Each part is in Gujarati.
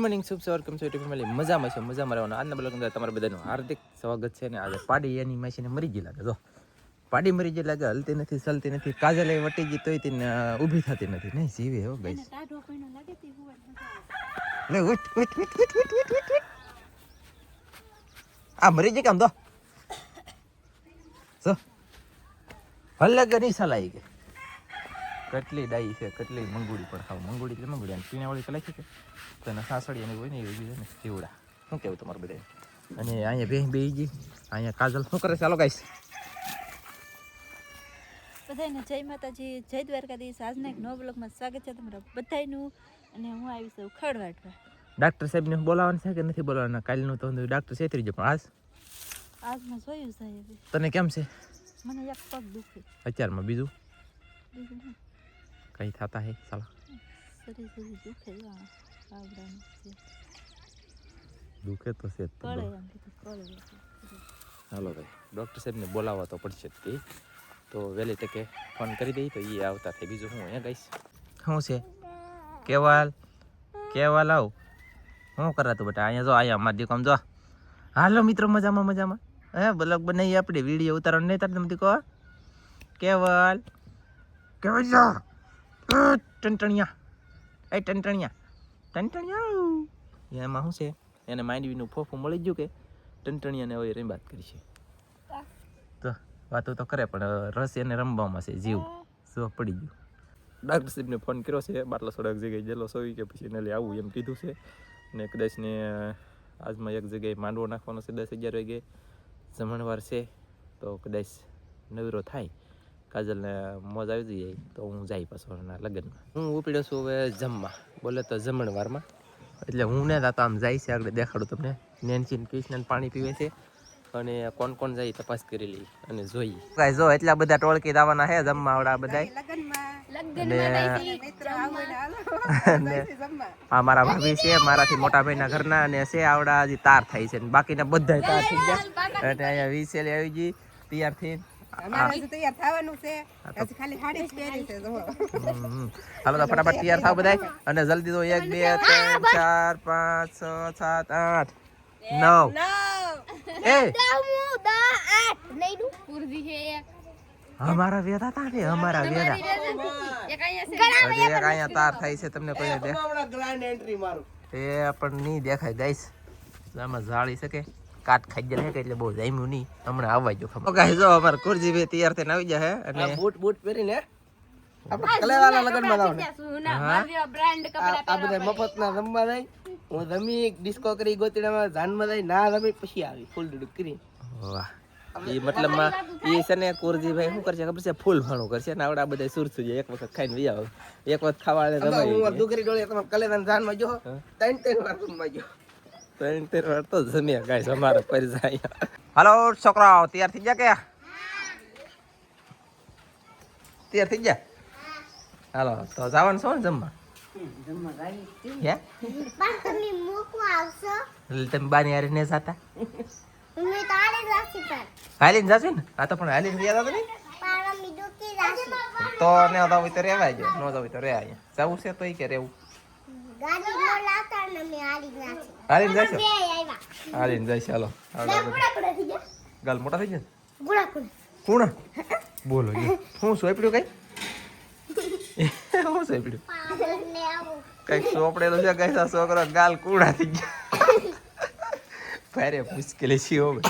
મોર્નિંગ શુભ સવાર કેમ છો યુટ્યુબ ફેમિલી મજામાં છે મજામાં રહેવાનું આજના બ્લોગમાં તમારા બધાનું હાર્દિક સ્વાગત છે ને આજે પાડી એની માસીને મરી ગઈ લાગે જો પાડી મરી ગઈ લાગે હલતી નથી ચલતી નથી કાજલ વટી ગઈ તોય તેને ઊભી થતી નથી નહીં જીવે હો ગઈ લે ઉઠ ઉઠ ઉઠ ઉઠ ઉઠ ઉઠ ઉઠ આ મરી ગઈ કામ દો જો હલ્લે ગની સલાઈ ગઈ કેટલી ડાઈ છે કેટલી મંગુડી પણ ખાવ મંગુડી એટલે મંગુડી અને પીણાવાળી કલાઈ છે કે તને સાસડી અને હોય ને એવી છે ને જીવડા શું કહેવું તમારું બધા અને અહીંયા બે ગઈ અહીંયા કાજલ શું કરે ચાલો ગાઈશ બધાને જય માતાજી જય દ્વારકાધીશ આજના એક નવા બ્લોગમાં સ્વાગત છે તમારા બધાનું અને હું આવી છું ખડવાટવા ડાક્ટર સાહેબને બોલાવવાનું છે કે નથી બોલાવવાના કાલનું તો ડાક્ટર છેતરી ગયો પણ આજમાં જોયું સાહેબ તને કેમ છે મને એક પગ દુખે અત્યારમાં બીજું કઈ થતા હે સાલા શરીર દુખે આવડાનું દુખે તો છે કળે એમ કીધું કળે હાલો ભાઈ ડૉક્ટર સાહેબને બોલાવવા તો પડશે જ તે તો વહેલી તકે ફોન કરી દઈ તો એ આવતા થાય બીજું હું અહીંયા ગઈશ શું છે કેવાલ આવ શું કરાતું બેટા અહીંયા જો અહીંયા અમારી દીકમ જો હાલો મિત્રો મજામાં હે બ્લોગ બનાવીએ આપણે વિડીયો ઉતારવાનું નહીં તાર તમે દીકો કેવલ જો ટંટણિયા એમાં શું છે એને માંડવીનું ફોફું મળી ગયું કે ટંટણિયાને હવે એની વાત કરી છે તો વાતો તો કરે પણ રસ એને રમવામાં છે જીવ શું પડી ગયું ડાક્ટર સાહેબને ફોન કર્યો છે બાટલા સોડા એક જગ્યાએ જેલો સોવી કે પછી એને લઈ આવું એમ કીધું છે ને કદાચ ને આજમાં એક જગ્યાએ માંડવો નાખવાનો છે 10-11 વાગે જમણવાર છે તો કદાચ નવીરો થાય કાજલને મોજ આવી જાય તો હું જાય પાછો લગ્નમાં હું ઉપડ્યો છું હવે જમવા બોલે તો જમણવારમાં એટલે હું ને તો આમ જાય છે આગળ દેખાડું તમને નેન્સી કૃષ્ણ પાણી પીવે છે અને કોણ કોણ જાય તપાસ કરી લઈ અને જોઈએ કાંઈ જો એટલા બધા ટોળકી દાવાના હે જમવા આવડા બધા હા મારા ભાભી છે મારાથી મોટા ભાઈના ઘરના અને છે આવડા હજી તાર થાય છે બાકીના બધા તાર થઈ ગયા એટલે અહીંયા વિસેલી આવી ગઈ તૈયાર થઈ હાલો તો ફટાફટ તૈયાર થાવ બધા અને જલ્દી તો 1 2 3 4 5 6 7 8 9 અમારા વેદા તા ને અમારા વેદા એક અહીંયા તાર થાય છે તમને કોઈ દે એ પણ નહીં દેખાય ગાઈસ આમાં જાળી શકે કાટ ખાઈ જાય એટલે બહુ જામ્યું નહીં હમણાં આવવા જો ખબર ગાઈસ જો અમાર કુરજી ભાઈ તૈયાર થઈને આવી જાય અને બૂટ પહેરીને આપણે કલેવાળા લગનમાં આ બધા મફતના રમવા જાય હું રમી ડિસ્કો કરી ગોતીડામાં જાનમાં જાય ના રમી પછી આવી ફૂલ ડુડુક કરી વાહ એ મતલબમાં એ છે ને કુરજીભાઈ શું કરશે ખબર છે ફૂલ ભાણું કરશે ને આવડા બધા સુરસુ જાય એક વખત ખાઈને વી આવે એક વખત ખાવા હું દુગરી ડોળી તમારે કલેવાના જાનમાં જો 3 વાર રમવા જો 3 વાર તો જમ્યા ગાઈસ અમારે પર જાય હાલો છોકરાઓ તૈયાર થઈ ગયા કે તૈયાર થઈ ગયા હાલો તો જવાનું છો ને જમવા તમે બાની હારે ને જાતા હાલીને જશે ને આ તો પણ હાલીને ગયા હતા તો ને જવું તો રેવાય જો ન જવું તો રે અહીંયા જવું છે તો કે રેવું હાલીને જશે હાલીને જશે હાલો ગાલ મોટા થઈ ગયા કોણ બોલો શું સોંપડ્યું કઈ શું સોંપડ્યું કઈક સોંપડેલું છે કઈ છોકરો ગાલ કુડા થઈ ગયા ભારે મુશ્કેલી છે હવે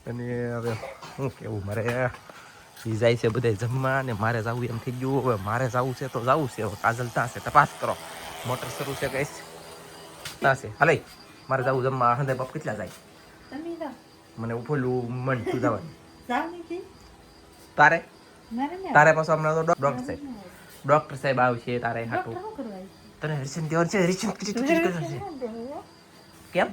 અને હવે શું કેવું મારે એ જાય છે બધા જમવા ને મારે જવું એમ થઈ ગયું હવે મારે જવું છે તો જવું છે હવે કાજલ ત્યાં છે તપાસ કરો મોટર શરૂ છે કઈ ત્યાં છે હાલે મારે જવું જમવા હંદે બાપ કેટલા જાય મને ઉપોલું મન તું જવાનું તારે પાછું હમણાં તો ડોક્ટર સાહેબ આવશે તારે હાટું તને હરિચંદ દેવર છે હરિચંદ કેમ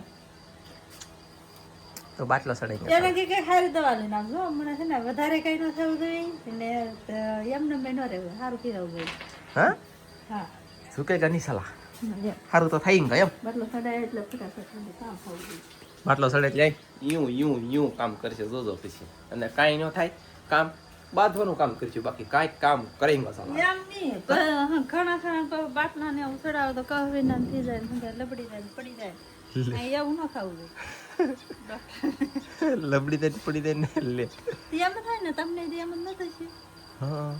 તો બાટલો સડાઈ ગયો એને કે સારી દવા લઈને આવજો હમણાં છે ને વધારે કઈ ન થવું જોઈએ એટલે એમને મેં ન રહેવું સારું પીરાવું જોઈએ હા શું કે ગની સલાહ સારું તો થઈ ગયું એમ બાટલો સડાય એટલે ફટાફટ કામ થવું જોઈએ બાટલો સડે એટલે યું કામ કરશે જોજો પછી અને કાંઈ ન થાય કામ બાંધવાનું કામ કરજો, બાકી કાંઈ કામ કરેંગા સાલા. એમ નહીં ઘણા બાટલા ને એવું ચડાવો તો કહવી ના થઈ જાય ને લબડી જાય ને પડી જાય એવું ન ખાવું જોઈએ. લબડી દે પડી દે ને લે. એમ થાય ને તમને એમ જ ન થશે. હા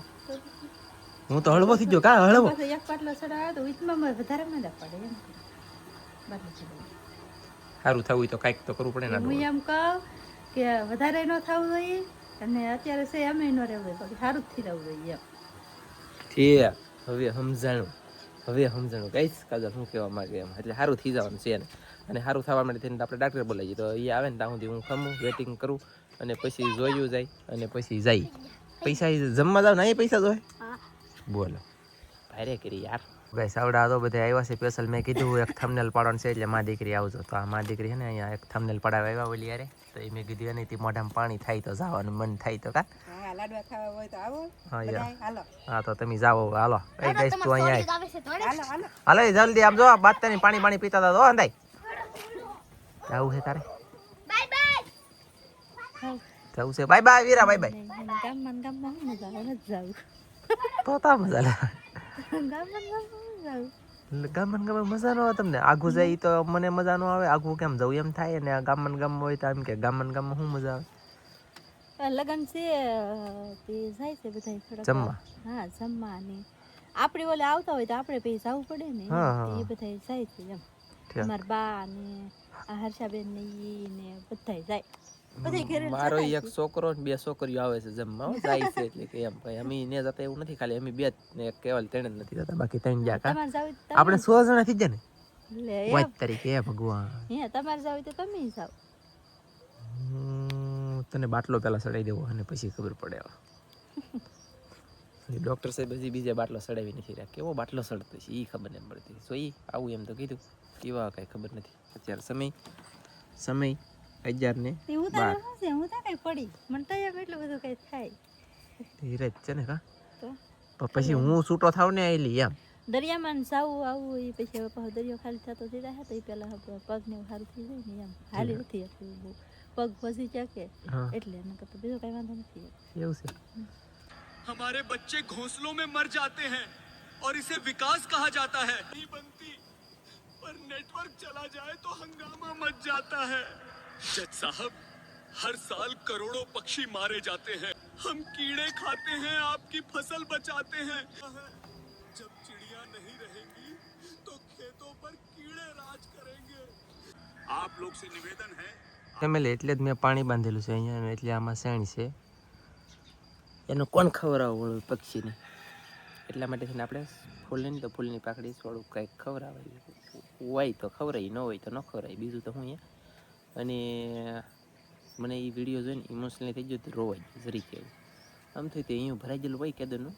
હું તો હળવો થઈ ગયો. કા હળવો પાછો એક બાટલો ચડાવે તો ઉચમાં વધારે મજા પડે એમ બાટલો ચડાવે. સારું થવું હોય તો કાંઈક તો કરવું પડે ને. હું એમ કહું કે વધારે ન થવું જોઈએ અને અત્યારે છે એમ ન રહેવું જોઈએ, સારું જ થઈ જવું જોઈએ એમ. હવે સમજાણું કઈશ કાજલ હું કહેવા માંગે એમ. એટલે સારું થઈ જવાનું છે ને, અને સારું થવા માટે થઈને આપણે ડાક્ટર બોલાવીએ તો એ આવે ને ત્યાં સુધી હું ખમું વેટિંગ કરું અને પછી જોયું જાય અને પછી જાય. પૈસા જમવા જાવ ને એ પૈસા જોઈએ બોલો ભારે કરી યાર. ગાઈસ આવડા તો બધા આવ્યા છે સ્પેશિયલ. મેં કીધું એક થંબનેલ પાડવાનું છે એટલે માં દીકરી આવજો. તો આ માં દીકરી છે ને અહીંયા એક થંબનેલ પડાવવા આવ્યા ઓલી યારે. તો એ મેં કીધું એને તે મોઢામાં પાણી થાય તો જવાનું મન થાય તો કા. લાડવા ખાવા હોય તો આવો. હા યાર હાલો હા તો તમે જાઓ હાલો. એ ગાઈસ તું અહીંયા હાલો એ જલ્દી આમ જો બાતની પાણી પીતા હતા તો અંદાય આવું છે તારે. બાય બાય જવું છે. બાય બાય વીરા બાય બાય. ગામમાં હું મજા આવે નથી જાવું. તો તા મજા લે. ગામમાં મજા ન આવે તમને. આગું જાય તો મને મજા ન આવે. આગું કેમ જવું એમ થાય ને ગામમાં હોય તો એમ કે ગામમાં શું મજા આવે. લગન છે તે જાય છે બધા જમવા. હા જમવા ને આપણે ઓલે આવતા હોય તો આપણે પછી જવું પડે ને એ બધા જાય છે એમ. અમારા બા ને હર્ષાબેન ને ઈ ને બધા જાય. મારો એક છોકરો ને 2 છોકરીઓ આવે છે જમવા જાય છે એટલે કે એમ કઈ અમે ને જતા એવું નથી. ખાલી અમે 2 ને એક કેવલ 3 જ નથી જતા, બાકી 3 જા કા. આપણે 100 જણા થઈ જાય ને વાત તરીકે. હે ભગવાન હે તમારે જાવ તો તમે જાવ. તને બાટલો પેલા ચડાવી દેવો અને પછી ખબર પડે. ડોક્ટર સાહેબ હજી બીજા બાટલો ચડાવી નથી રહ્યા. કેવો બાટલો ચડતો છે એ ખબર નહીં પડતી. તો એ આવું એમ તો કીધું કેવા કઈ ખબર નથી. અત્યારે સમય 11 ને 12 હું તો કઈ પડી મને તો એમ એટલું બધું કઈ થાય. ધીરજ છે ને કા. તો પછી હું છૂટો થાવ ને આઈલી એમ દરિયામાં જાવું આવું એ પછી હવે દરિયો ખાલી થતો થઈ જાય તો એ પેલા પગ ને સારું થઈ જાય ને એમ હાલી નથી એટલું પગ ફસી જાય એટલે એના કરતા બીજો કઈ વાંધો નથી. એવું છે. हमारे बच्चे घोंसलों में मर जाते हैं और इसे विकास कहा जाता है. नहीं बनती पर नेटवर्क चला जाए तो हंगामा मच जाता है. जज साहब हर साल करोड़ों पक्षी मारे जाते हैं. हम कीड़े खाते हैं, आपकी फसल बचाते हैं. जब चिड़िया नहीं रहेंगी तो खेतों पर कीड़े राज करेंगे. आप लोग से निवेदन है. ફેમિલી એટલે જ મેં પાણી બાંધેલું છે અહીંયા. એટલે આમાં શેણ છે એનું કોણ ખવડાવવું પક્ષીને. એટલા માટે છે ને આપણે ફૂલની તો ફૂલની પાકડી થોડુંક કંઈક ખવડાવાય હોય તો ખવડાવી, ન હોય તો ન ખવડાવી. બીજું તો હું અહીંયા. અને મને એ વિડીયો જોઈને ઇમોશનલી થઈ ગયું તો રોવાઈ ગયું જરી કે. આમ થયું તે અહીંયા ભરાઈ ગયેલું હોય કેદરનું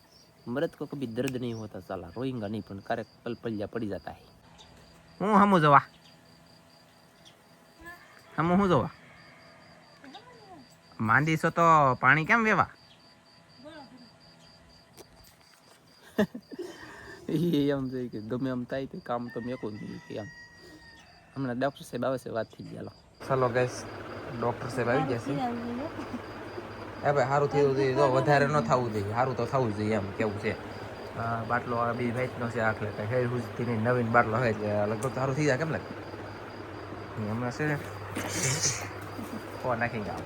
મરદ કો કભી દર્દ નહીં હોતા ચાલા રોઈંગા નહીં પણ ક્યારેક પલપલિયા પડી જતા હે. હું હમું જોવા હું જોવા માંદી છો તો પાણી કેમ વેવા. એમ છે કે ગમે એમ થાય તો કામ તો મેં કોઈ નહીં કે એમ. હમણાં ડૉક્ટર સાહેબ આવે છે વાત થઈ ગયા. ચાલો ગાઈસ ડૉક્ટર સાહેબ આવી ગયા છે. એ ભાઈ સારું થયું જોઈએ. જો વધારે ન થવું જોઈએ, સારું તો થવું જોઈએ એમ કેવું છે. બાટલો બી વેચનો છે આખલે હેર હુજથી નવીન બાટલો હોય એટલે લગભગ સારું થઈ જાય. કેમ લાગે હમણાં છે ને નાખી ગયા.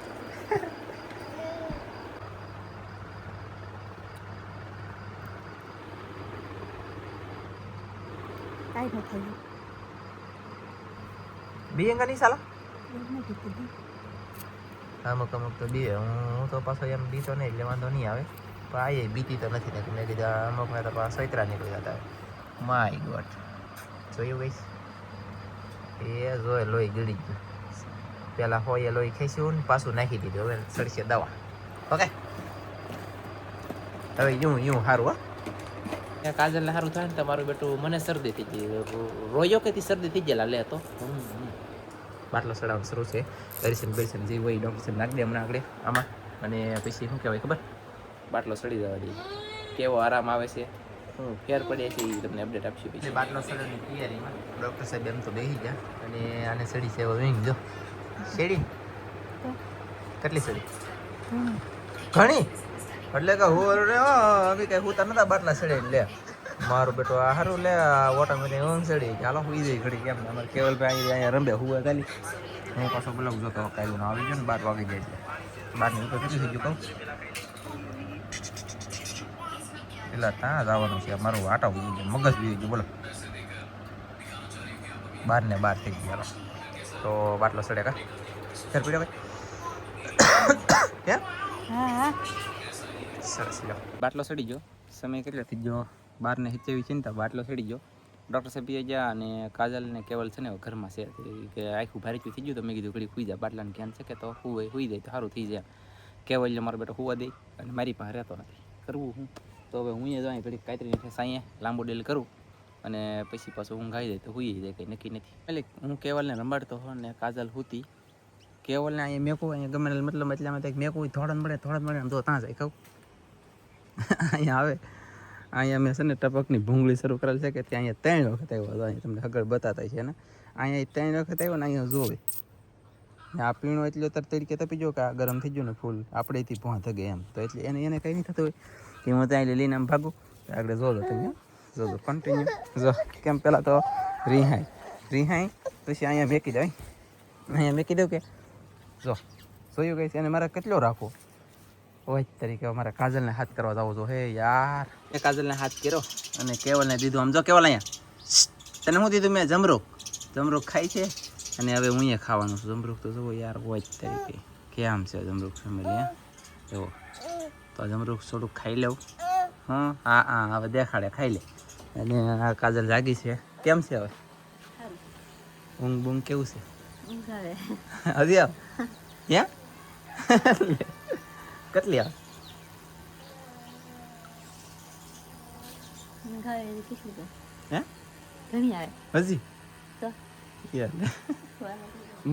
કાંઈ ન થયું. બી અંગા નહીં સાલા અમુક તો બી હું તો પાછો એમ બીતો નહીં એટલે વાંધો નહીં આવે. પણ આ એ બીતી તો નથી થતી. મેં કીધું અમુક તો પાછા સૈતરા નીકળી જતા. માય ગોડ જોયું ગઈશ એ જોઈ લોહી ગળી ગયું. પેલા હોય લોહી ખેંચ્યું ને પાછું નાખી દીધું. હવે સડશે દવા. ઓકે હવે યું સારું. હા કાજલને સારું થાય ને તમારું બેટું. મને શરદી થઈ ગઈ. રોયો કે શરદી થઈ ગયેલા લે તો બાટલો ચડાવવાનું શરૂ છે. દર્શન જે હોય ડૉક્ટર નાખી દે હમણાં આગળ આમાં. અને પછી શું કહેવાય ખબર બાટલો ચડી જવા દે કેવો આરામ આવે છે શું ફેર પડે છે એ તમને અપડેટ આપશે. પછી બાટલો ચડવાની તૈયારીમાં ડૉક્ટર સાહેબ એમ તો બેસી ગયા. અને આને ચડી છે હવે જો શેડી કેટલી ચડી ઘણી એટલે કે હું રે અમે કઈ હું તને બાટલા સડે લે મારું બેટો આ હારું લે ઓટોમેટિક ઊંઘ સડી ચાલો હુઈ જાય ઘડી કેમ અમારે કેવલભાઈ અહીંયા રંબે હુવા ખાલી હું પાછો બ્લોગ જોતો કાલે આવી ગયો ને 12 વાગી જાય એટલે 12 ની ઉપર કેટલી થઈ ગયું કહું એટલે ત્યાં જવાનું છે મારું આટા ઉડી ગયું મગજ ઉડી ગયું બોલો 12 ને 12 થઈ ગયા તો બાટલો સડે કા ફેર પીડ્યો ભાઈ હા સરસ લો બાટલો સડી ગયો સમય કેટલો થઈ ગયો 12:27 ચિંતા બાટલો સડી ગયો ડૉક્ટર સાહેબ ગયા અને કાજલ ને કેવલ છે ને ઘરમાં છે કે આખું ભારે થઈ ગયું તો મેં કીધું ઘડી સુઈ જા બાટલાને ધ્યાન છે કે તો સુઈ જાય તો સારું થઈ જાય કેવલને મારો બેટો સુવા દે અને મારી પાસે રહેતો નથી કરવું હું તો હવે હું જાય ઘડી કાતરીને સાંયે લાંબો ડેલ કરું અને પછી પાછું ઊંઘ આવી જાય તો સુઈ જાય કંઈ નક્કી નથી એટલે હું કેવલને રમાડતો હો ને કાજલ હુતી કેવલને અહીંયા મેકું અહીંયા ગમે મતલબ એટલામાં મેકું થોડા મળે આમ તો ત્યાં જાય કહું અહીંયા આવે અહીંયા મેં છે ને ટપકની ભૂંગળી શરૂ કરેલ છે કે ત્યાં અહીંયા 3 વખત આવ્યો અહીંયા તમને આગળ બતાતા છે ને અહીંયા 3 વખત આવ્યો ને અહીંયા જોવે આ પીણો એટલે અત્યારે તરીકે તપી ગયો કે આ ગરમ થઈ ગયું ને ફૂલ આપણેથી ભોં થગે એમ તો એટલે એને કંઈ નહીં થતું હોય કે હું ત્યાં લઈને આમ ભાગું આગળ જોજો તમે જોજો કન્ટિન્યુ જો કેમ પહેલાં તો રિહાઈ પછી અહીંયા મેકી દઉં કે જો જોયું કઈ છે અને મારે કેટલો રાખવો હોય તરીકે મારે કાજલને હાથ કરવા જવો છો હે યાર એ કાજલને હાથ કર્યો અને કેવલને દીધું આમ જો કેવલ અહીંયા તને શું દીધું મેં જમરૂક ખાય છે અને હવે હું અહીંયા ખાવાનું છું જમરૂક તો જુઓ યાર હોય તરીકે કેમ છે જમરૂક ફેમિલી જુઓ તો જમરૂક થોડુંક ખાઈ લઉં હા હવે દેખાડે ખાઈ લે અને આ કાજલ જાગી છે કેમ છે હવે ઊંઘ બૂંઘ કેવું છે હજી આવ યા કેટલી આવે હે ઘણી આવે હજી તો યાર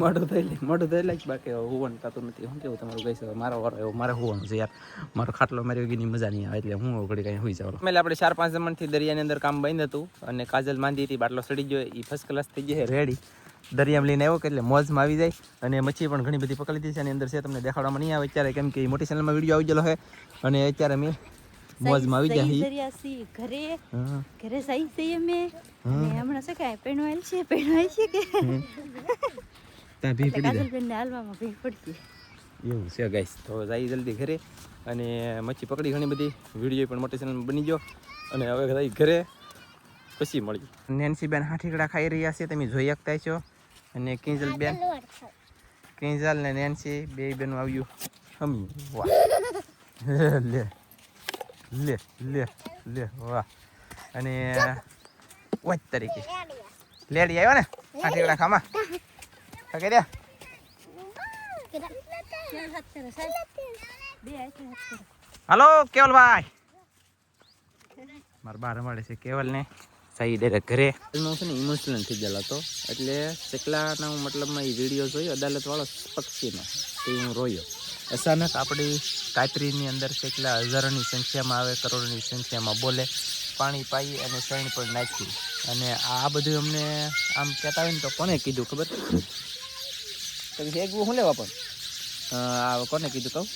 મોટું થઈ લે બાકી હોવાનું થતું નથી શું કેવું તમારું કહી શકો મારો વારો એવો મારે હોવાનું છે યાર મારો ખાટલો મારી વગીની મજા નહીં આવે એટલે હું ઘડી કાંઈ હોઈ જાવ એટલે આપણે 4-5 જમણથી દરિયાની અંદર કામ બંધ હતું અને કાજલ માંદી હતી બાટલો સડી ગયો એ ફર્સ્ટ ક્લાસ થઈ ગઈ રેડી દરિયામાં લઈને આવ્યો કે એટલે મોજમાં આવી જાય અને મચ્છી પણ ઘણી બધી પકડી દીધી છે એની અંદર છે તમને દેખાડવામાં નહીં આવે અત્યારે કેમ કે મોટી ચેનલમાં વિડીયો આવી ગયેલો છે અને અત્યારે અમે મોજમાં આવી ગયા ઘરે સહી સહી અમે હમણાં શું કાંઈ પેણવાયેલ છે કે ત્યાં ભી પડી જાય કાજલબેનને હાલવામાં ભી પડશે એવું છે ગાઈસ તો જાય જલ્દી ઘરે અને મચ્છી પકડી ઘણી બધી વિડીયો પણ મોટી ચેનલમાં બની ગયો અને હવે જાય ઘરે પછી મળી નેન્સીબેન હાથીકડા ખાઈ રહ્યા છે તમે જોઈ શકતા છો અને કિંજલ ને નેન્સી બે બેનું આવ્યું હમી વાહ લે વાહ અને વાત તરીકે લેડી આવ્યો ને હાથીકડા ખામાં ખકે દે હાલો કેવલભાઈ મારા બા રમાડે છે કેવલને સાઈ ડાયરેક્ટ ઘરે હું છે ને ઇમોશનલ થઈ ગયેલો હતો એટલે ચકલાના હું મતલબમાં એ વિડીયો જોયો અદાલતવાળો પક્ષીનો તે હું રોયો અચાનક આપણી કાતરીની અંદર ચકલા હજારોની સંખ્યામાં આવે કરોડોની સંખ્યામાં બોલે પાણી પાઈ અને શણ પણ નાખી અને આ બધું અમને આમ કહેતા હોય ને તો કોને કીધું ખબર એક શું લેવા પણ આ કોને કીધું કહું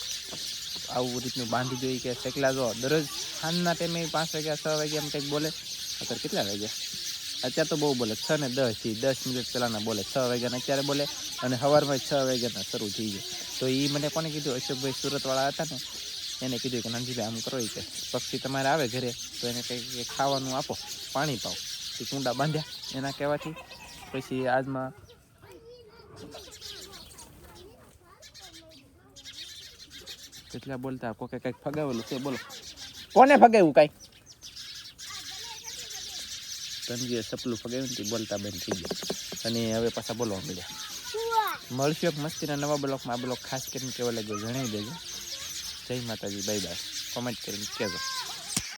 આવું રીતનું બાંધી જોઈએ કે ચકલા જો દરરોજ સાંજના ટાઈમે 5 વાગ્યા 6 વાગ્યા એમ કંઈક બોલે અત્યારે કેટલા વાગ્યા અત્યારે તો બહુ બોલે 6 ને 10 થી 10 મિનિટ પહેલાંના બોલે 6 વાગ્યાના અત્યારે બોલે અને સવારમાં 6 વાગ્યાના શરૂ થઈ જાય તો એ મને કોને કીધું અશોકભાઈ સુરતવાળા હતા ને એને કીધું કે નાનજીભાઈ આમ કરો કે પક્ષી તમારે આવે ઘરે તો એને કંઈક ખાવાનું આપો પાણી પાઓ એ કુંડા બાંધ્યા એના કહેવાથી પછી આજમાં કેટલા બોલતા કોકે કંઈક ફગાવેલું છે બોલો કોને ફગાવ્યું કાંઈ તનજીએ સપલું ફગાવ્યું ને બોલતા બંધ થઈ ગયું અને હવે પાછા બોલવા મળ્યા મળશું એક મસ્તીના નવા બ્લોગમાં આ બ્લોગ ખાસ કરીને કેવો લાગ્યો જણાવી દેજો જય માતાજી બાય બાય કોમેન્ટ કરીને કહેજો